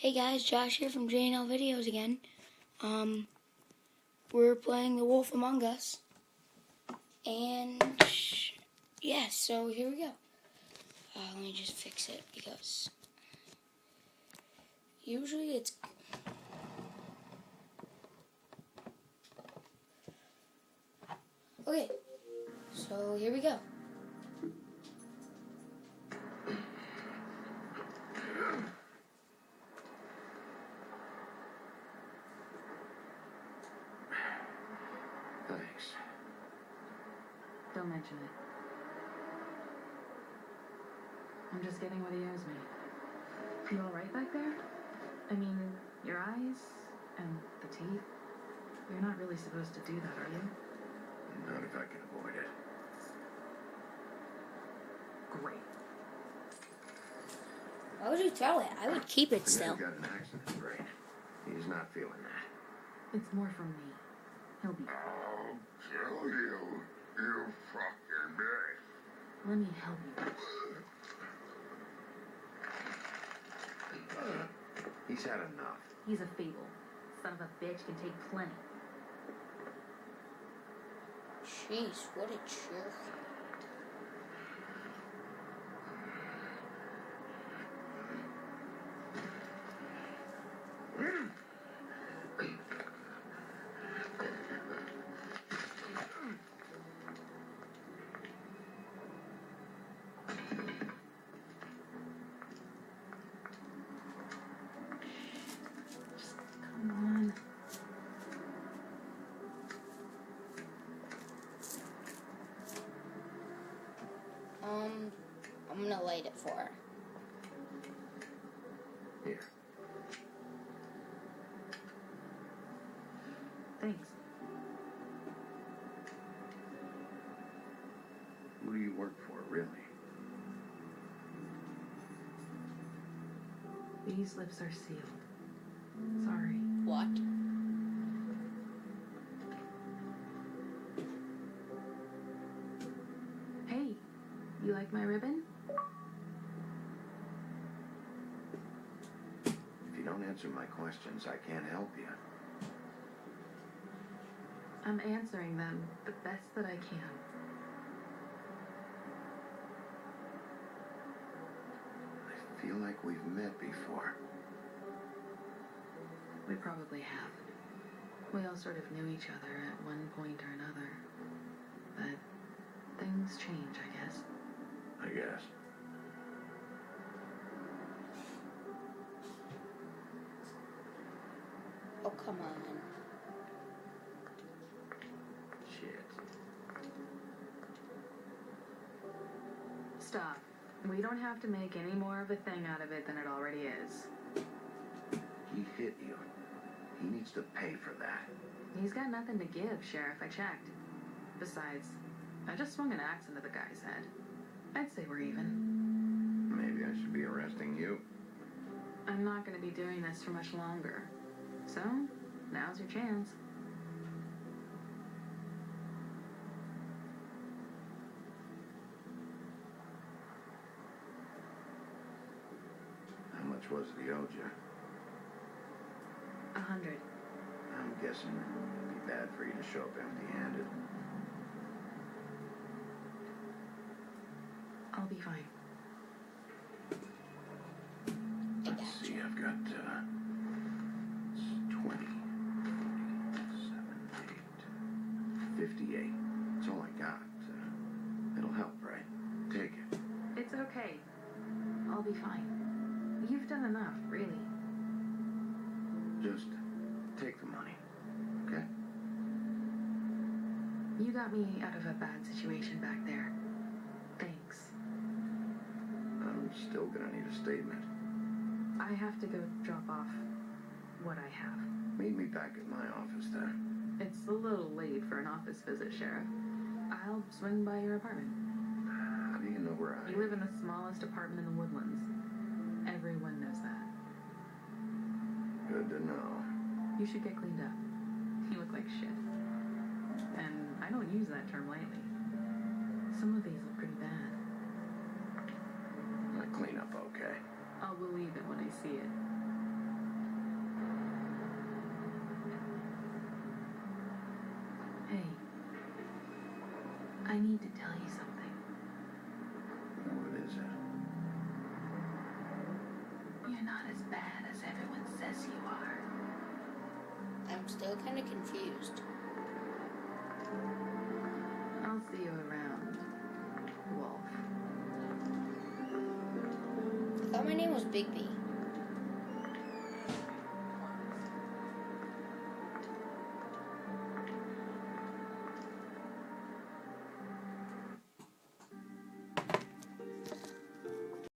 Hey guys, Josh here from JNL Videos again. We're playing The Wolf Among Us. And, yeah, so here we go. Let me just fix it because usually it's... Okay, so here we go. Thanks. Don't mention it. I'm just getting what he owes me. You all right back there? I mean, your eyes and the teeth. You're not really supposed to do that, are you? Not if I can avoid it. Great. Why would you throw it? I would keep it The still. man's got an accident brain. He's not feeling that. It's more from me. He'll be... I'll kill you, you fucking bitch. Let me help you. He's had enough. He's a fable. Son of a bitch can take plenty. Jeez, what a jerk. Come on. I'm gonna light it for her. Here. Thanks. Who do you work for, really? These lips are sealed. Sorry. What? Hey, you like my ribbon? If you don't answer my questions, I can't help you. I'm answering them the best that I can. I feel like we've met before. We probably have. We all sort of knew each other at one point or another. But things change, I guess. I guess. Oh, come on. Shit. Stop. We don't have to make any more of a thing out of it than it already is. He hit you. He needs to pay for that. He's got nothing to give, Sheriff. I checked. Besides, I just swung an axe into the guy's head. I'd say we're even. Maybe I should be arresting you. I'm not going to be doing this for much longer. So, now's your chance. How much was it he owed you? 100. I'm guessing it'd be bad for you to show up empty-handed. I'll be fine. Let's see, I've got, it's 20, 40, 7, 8, 58. That's all I got. It'll help, right? Take it. It's okay. I'll be fine. You've done enough, really. Just take the money, okay? You got me out of a bad situation back there. Thanks. I'm still gonna need a statement. I have to go drop off what I have. Meet me back at my office then. It's a little late for an office visit, Sheriff. I'll swing by your apartment. How do you know where I You live in the smallest apartment in the Woodlands. Everyone knows that. Good to know. You should get cleaned up. You look like shit. And I don't use that term lightly. Some of these look pretty bad. I clean up okay. I'll believe it when I see it. Hey. I need to tell you something. What is it? You're not as bad as everyone says you are. I'm still kind of confused. I'll see you around, Wolf. I thought my name was Bigby.